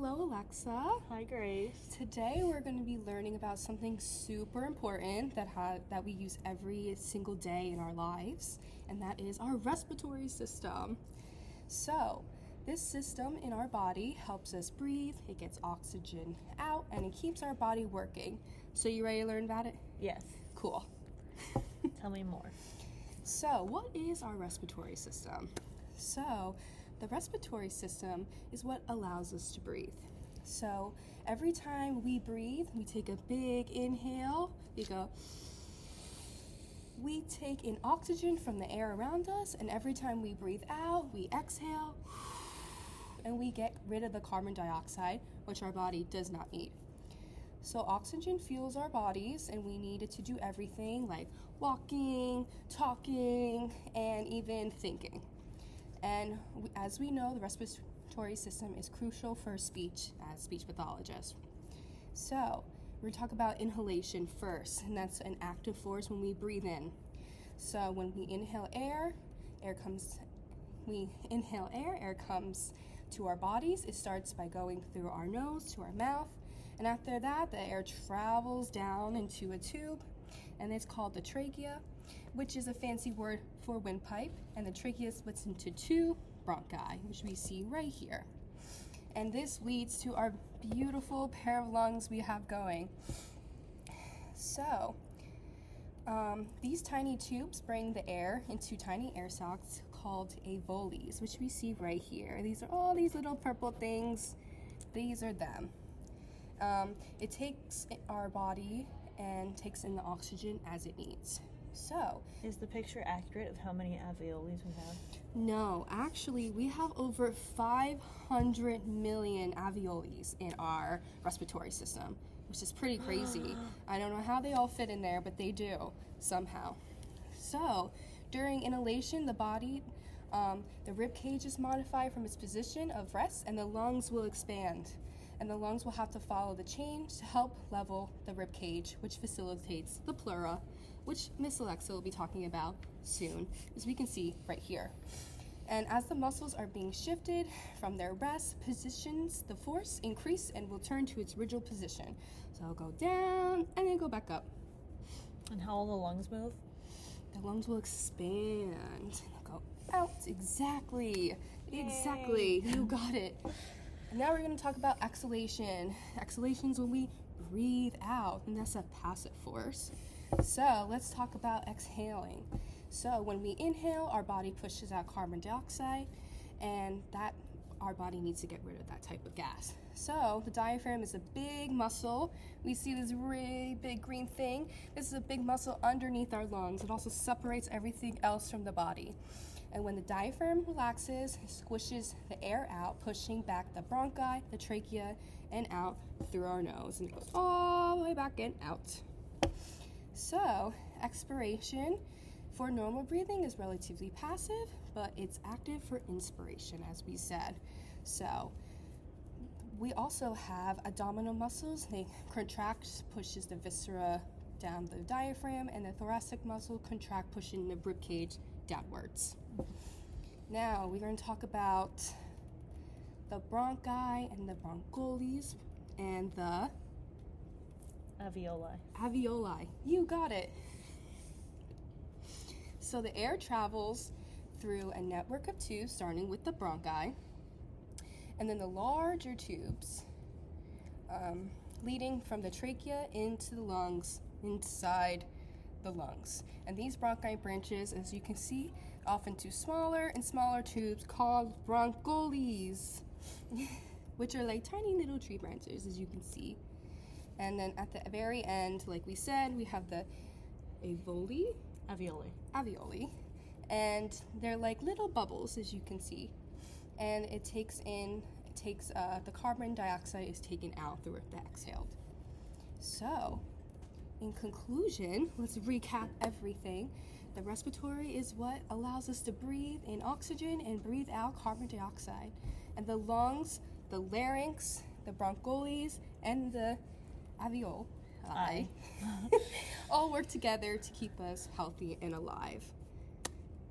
Hello, Alexa. Hi, Grace. Today we're going to be learning about something super important that we use every single day in our lives, and that is our respiratory system. So, this system in our body helps us breathe, it gets oxygen out, and it keeps our body working. So, you ready to learn about it? Yes. Cool. Tell me more. So, what is our respiratory system? So, the respiratory system is what allows us to breathe. So, every time we breathe, we take a big inhale. We take in oxygen from the air around us, and every time we breathe out, we exhale, and we get rid of the carbon dioxide, which our body does not need. So oxygen fuels our bodies, and we need it to do everything like walking, talking, and even thinking. And as we know, the respiratory system is crucial for speech as speech pathologists. So we're going to talk about inhalation first, and that's an active force when we breathe in. So when we inhale air comes to our bodies. It starts by going through our nose to our mouth, and after that, the air travels down into a tube, and it's called the trachea, which is a fancy word for windpipe, and the trachea splits into two bronchi, which we see right here. And this leads to our beautiful pair of lungs we have going. So, these tiny tubes bring the air into tiny air sacs called alveoli, which we see right here. These are all these little purple things. These are them. It takes our body and takes in the oxygen as it needs. So, is the picture accurate of how many alveoli we have? No, actually, we have over 500 million alveoli in our respiratory system, which is pretty crazy. I don't know how they all fit in there, but they do somehow. So, during inhalation, the rib cage is modified from its position of rest, and the lungs will expand. And the lungs will have to follow the change to help level the rib cage, which facilitates the pleura, which Miss Alexa will be talking about soon, as we can see right here. And as the muscles are being shifted from their rest positions, the force increase and will turn to its original position. So it'll go down and then go back up. And how will the lungs move? The lungs will expand and go out. Exactly. You got it. And now we're going to talk about exhalation. Exhalation is when we breathe out, and that's a passive force. So let's talk about exhaling. So when we inhale, our body pushes out carbon dioxide, and that our body needs to get rid of that type of gas. So the diaphragm is a big muscle. We see this really big green thing. This is a big muscle underneath our lungs. It also separates everything else from the body. And when the diaphragm relaxes, it squishes the air out, pushing back the bronchi, the trachea, and out through our nose. And it goes all the way back and out. So, expiration for normal breathing is relatively passive, but it's active for inspiration, as we said. So, we also have abdominal muscles. They contract, pushes the viscera down the diaphragm, and the thoracic muscle contract, pushing the rib cage downwards. Now, we're going to talk about the bronchi and the bronchioles and the alveoli. You got it. So the air travels through a network of tubes, starting with the bronchi, and then the larger tubes leading from the trachea into the lungs, inside the lungs. And these bronchi branches, as you can see, off into smaller and smaller tubes called bronchioles, which are like tiny little tree branches, as you can see. And then at the very end, like we said, we have the alveoli, and they're like little bubbles, as you can see. And the carbon dioxide is taken out through the exhaled. So, in conclusion, let's recap everything. The respiratory is what allows us to breathe in oxygen and breathe out carbon dioxide. And the lungs, the larynx, the bronchioles, and the alveoli all work together to keep us healthy and alive.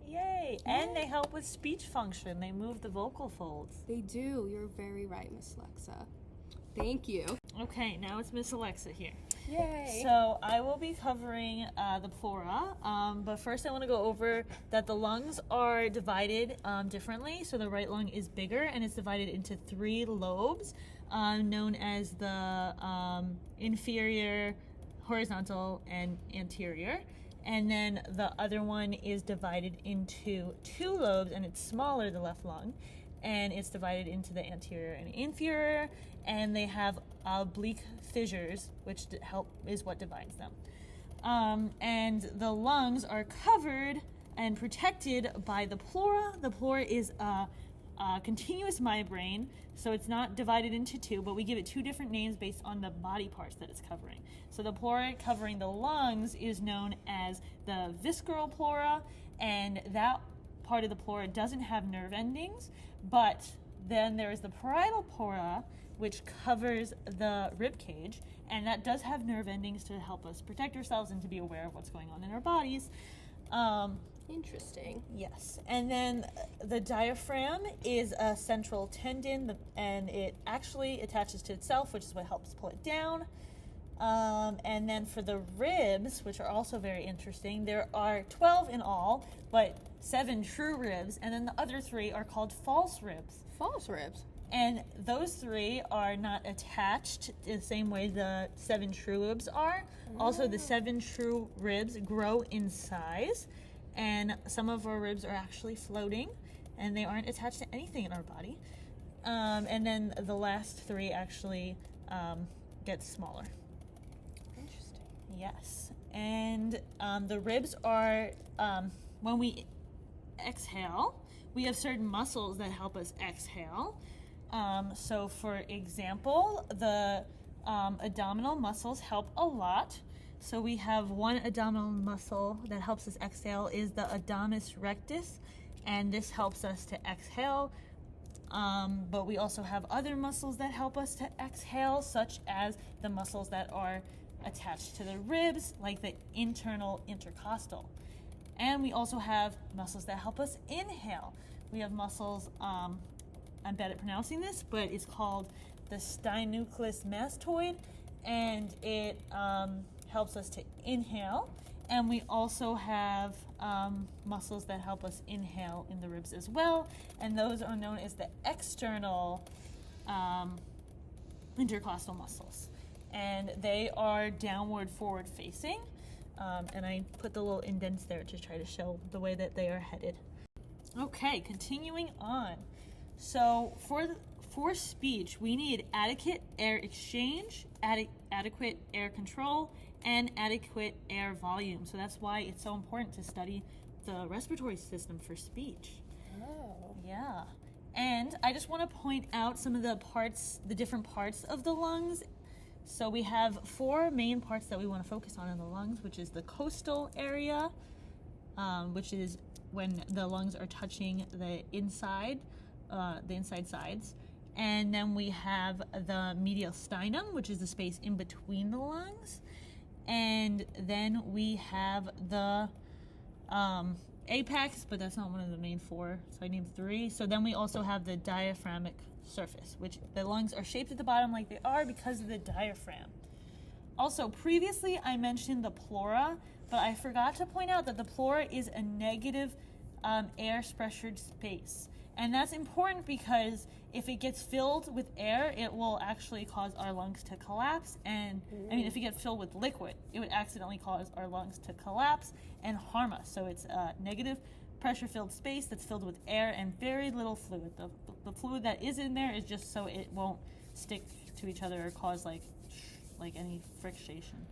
Yay! And they help with speech function. They move the vocal folds. They do. You're very right, Miss Alexa. Thank you. Okay, now it's Miss Alexa here. Yay. So I will be covering the pleura, but first I want to go over that the lungs are divided differently. So the right lung is bigger, and it's divided into 3 lobes, known as the inferior, horizontal, and anterior. And then the other one is divided into 2 lobes, and it's smaller, the left lung, and it's divided into the anterior and inferior, and they have oblique fissures, which is what divides them. And the lungs are covered and protected by the pleura. The pleura is a continuous membrane, so it's not divided into 2, but we give it 2 different names based on the body parts that it's covering. So the pleura covering the lungs is known as the visceral pleura, and that part of the pleura doesn't have nerve endings, but then there is the parietal pleura, which covers the rib cage, and that does have nerve endings to help us protect ourselves and to be aware of what's going on in our bodies. Interesting. Yes, and then the diaphragm is a central tendon, and it actually attaches to itself, which is what helps pull it down. And then for the ribs, which are also very interesting, there are 12 in all, but 7 true ribs, and then the other 3 are called false ribs. False ribs. And those 3 are not attached the same way the 7 true ribs are. Also, the 7 true ribs grow in size, and some of our ribs are actually floating, and they aren't attached to anything in our body. And then the last 3 actually get smaller. Interesting. Yes. And the ribs are, when we exhale, we have certain muscles that help us exhale. So for example, the abdominal muscles help a lot. So we have one abdominal muscle that helps us exhale is the abdominis rectus, and this helps us to exhale. But we also have other muscles that help us to exhale, such as the muscles that are attached to the ribs, like the internal intercostal. And we also have muscles that help us inhale. We have muscles, I'm bad at pronouncing this, but it's called the stynucleus mastoid, and it helps us to inhale. And we also have muscles that help us inhale in the ribs as well, and those are known as the external intercostal muscles. And they are downward forward facing, and I put the little indents there to try to show the way that they are headed. Okay, continuing on. So for speech, we need adequate air exchange, adequate air control, and adequate air volume. So that's why it's so important to study the respiratory system for speech. Oh. Yeah. And I just want to point out some of the different parts of the lungs. So we have 4 main parts that we want to focus on in the lungs, which is the costal area, which is when the lungs are touching the inside sides. And then we have the mediastinum, which is the space in between the lungs. And then we have the apex, but that's not one of the main 4, so I named 3. So then we also have the diaphragmic surface, which the lungs are shaped at the bottom like they are because of the diaphragm. Also, previously I mentioned the pleura, but I forgot to point out that the pleura is a negative air pressured space. And that's important because if it gets filled with air, it will actually cause our lungs to collapse. And if it gets filled with liquid, it would accidentally cause our lungs to collapse and harm us. So it's a negative pressure-filled space that's filled with air and very little fluid. The fluid that is in there is just so it won't stick to each other or cause like any friction.